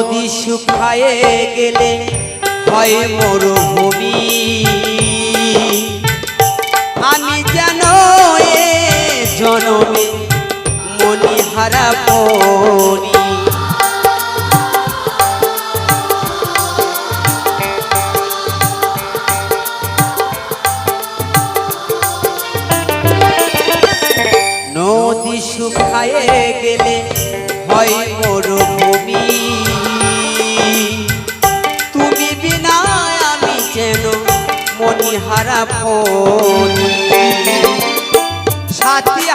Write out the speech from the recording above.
নদী শুকায়ে গেলে হয় মরুভূমি আমি যেন এ জনমে মণিহারা পড়ি নদী শুকায়ে গেলে হয় মরুভূমি তুমি বিনা আমি যেন মণিহারা পড়ি সাথী